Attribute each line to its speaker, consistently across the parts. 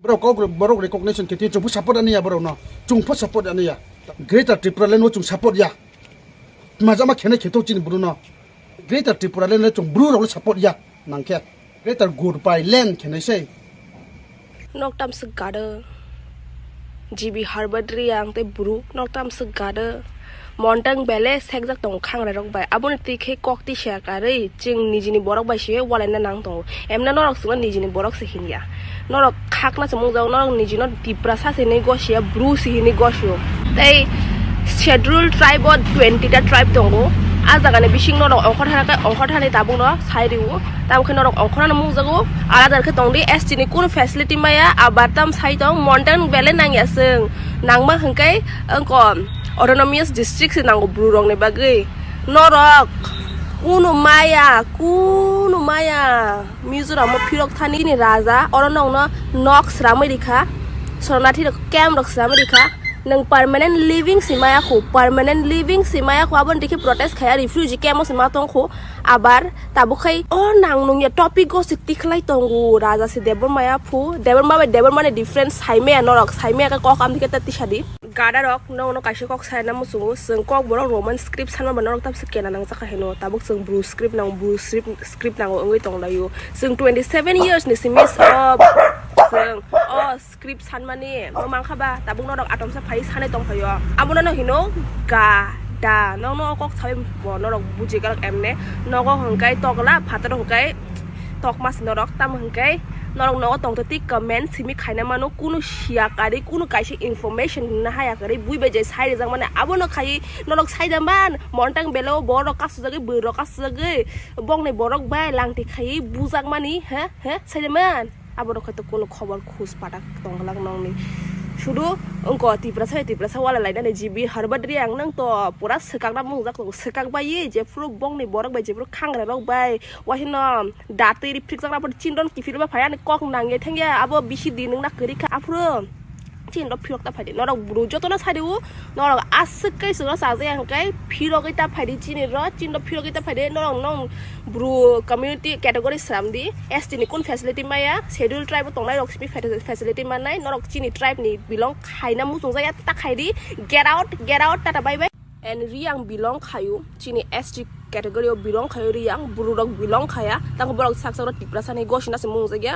Speaker 1: เราก็บรกrecognition ที่จงผู้ support อันนี้บรเนาะจงผู้ support อันนี้Greater TipraLanD ว่าจง support ยามาจะมาเขียนให้เขียนตัวจริงบรูเนาะ Greater TipraLanD แล้วจงบรูเรา support ยานังแค่ Greater Gurpai LanD เขียนให้ใช่
Speaker 2: นอกตามสึกกาเดอGB Harvard เรียงแต่บรูนอกตามสึกกาเดอมอนตังเบลเล่เซ็กจากตรงข้างอะไรรอกใบอาบุนตีเคกอกที่เชียกันเลยจึงนิจินิบอรอกใบเชียววันนั้นนางตรงนั่นนอรกสุนันนิจินิบอรอกสิหินยานอรกคักน่าสมมติเรานอรกนิจินอติปราซาสินิโกเชียบรูสิหินิโกเชียวแต่schedule tribe 20 ta tribe ตรงกูอาจากนั้นบิชิงนอรกองค์ท่านก็องค์ท่านในตาบุงเนาะใช่ดิวตามคือนอรกองค์ท่านมุ่งจากกูอาจากนั้นตรงนี้จินิคุณ facility มายาอาบัตตามใช่ตรงมอนตังเบลเล่นนางยาซึ่งนางมาหังไกก่อนautonomous district si nanggo brurong ne bagai norok kuno maya mizoram mo phirok thani ni raja oronong no nok sramai dikha sornathi kem rok sramai dikha nang permanent living simaya ko abon dikhi protest khaya refugee kem sima tong ko abar tabukhai o nang nung ya topic go si tikhlai tongu raja si debor maya phu debor mane different saime norok saime ka ko kam dikhe tati shadi gada rock no kaise kok sai na musungu sung kok borok roman script sanma banarok tab sekena nang chaka heno tabuk sung bru script nang ngoi tong layu sung 27 years ni simis of sung script sanma ni mamang khaba tabuk norok atom sa phai sanai tong phayo abuna no hino ga da no kok sai bo norok buji galak emne no ko hangkai tokla phatar hangkai tok mas norok tam hangkai norok no tong tati comment simi khaina mano kuno shia kari kuno kaise information na haya kari bui beje sai jang mane abono khai norok sai daman montang belo borok kas jage borok kas jage bong ne borok bai langti khai bujak mani ha sai daman abono khato kuno khobor khus patak tonglang nong ni শুধু অঙ্ক টিপ্রাসা ওয়ালা লাইনা নে GB Harvard riang nang to pura sekakna mungjak to sekak bai je fru bong ni borok bai je fru khangra rok bai wahino dati ri frik jakna par chindon kifir ba phaya ne kok nange thengya abo bisi din na kri kha afru chin phirok ta phai norok bru joto na sadiu norok askai sura sa je angkai phirok ta phai di chin ro chin phirok ta phai de norok nong bru community category samdi st ni kun facility maya schedule tribe tong nai rok simi facility manai norok chini tribe ni belong khaina mu sung ja ta khai di get out ta bye bye and riang belong khayu chini st category of belong khayu riang bru rok belong khaya tang borok saksa tiprasa ni goshina se mung ja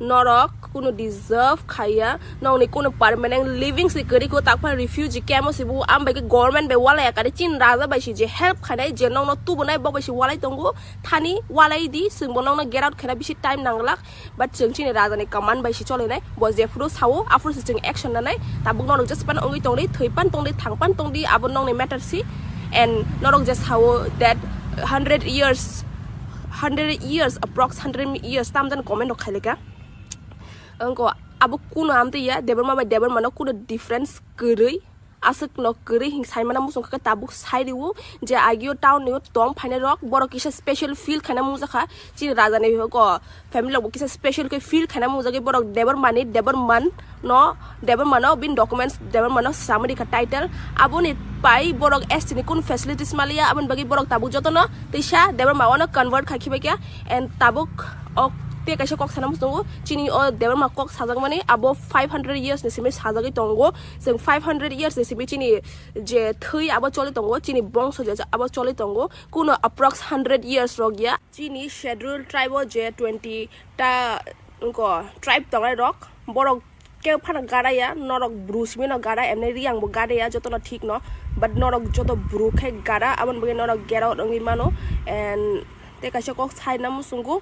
Speaker 2: norok kuno deserve khaya nong ni kuno permanent living security ko takpa refugee kemo sibu ambai ke government be wala ya kare chin raja bai si je help khanai je nong no tu bonai bok bai si walai tongo thani walai di sung bonong na get out khana bisi time nanglak but sung chin raja ni command bai si chole nai bo je fru sawo after system action na nai tabuk norok just pan ongi tong ni theipan tong ni thangpan tong di abon nong ni matter si and norok just how that 100 years approx 100 years tam dan comment ok khaleka angko abu kuno amte ya deber mana kuno difference gerei asuk no gerei hing sai mana musung ka tabuk sai diu je agio town ni tom phane rok boro kisa special feel khana mu jakha chi raja ne ko family lo kisa special ke feel khana mu jage boro deber mano bin documents deber mano summary ka title abuni pai borok estini kun facilities malia abun bagi borok tabuk joto no tisha deber ma convert khaki ba kya and tabuk ok te kaise kok sanam tongo chini o deber ma kok sajak mane abo 500 years ni simi sajagi tongo sing 500 years ni simi chini je thui abo choli tongo chini bongso je abo choli tongo kuno approx 100 years rogya chini schedule tribe je 20 ta ko tribe tongai rok borok ke phana gara ya norok bru simi no gara emne riang bo gara ya joto no thik no but norok joto bru khai gara abon bage norok get out ongi mano and te kaise kok sai nam sungu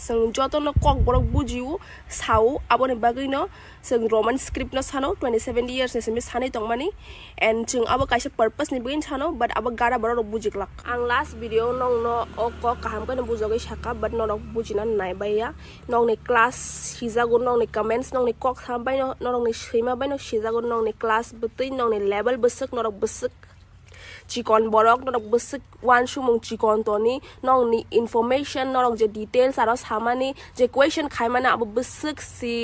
Speaker 2: sung joto no kok borok bujiu sau abone bagai no sung roman script no sano 27 years ni simi sani tongmani and chung abo kaise purpose ni buin sano but abo gara borok bujiklak ang last video nong no ok kaham ka no bujogai saka but no bujina nai baya nong ni class hijago nong ni comments nong ni kok sam bai no nong ni shima bai no hijago nong ni class butui nong ni level besek norok besek chikon borok norok besek wan shumung chikon toni nong ni information norok je details aro samani je question khaimana abo besek si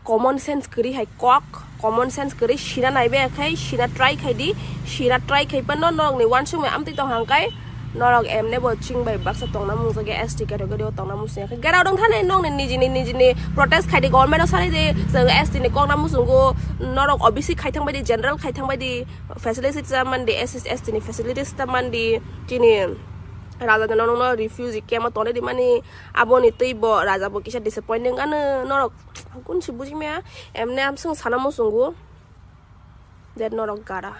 Speaker 2: common sense kri hai kok common sense kri shina nai be khai shina try khai di shina try khai pan no nong ni wan shume amti to hangkai Norok emne bo ching by baksa tong namu so ge ST category tong namu se get out dong thane nong ne niji protest khai de government sari de so ST ne kong namu sungo Norok obviously khai thang by di general khai thang by di facilities man di ST ni facilities taman di kini Raja dan orang refuse kiamat tone di mana abon itu ibo Raja bo kisah disappointing kan Norok aku sih buji mea emne am sung sana mu sunggu dan Norok gara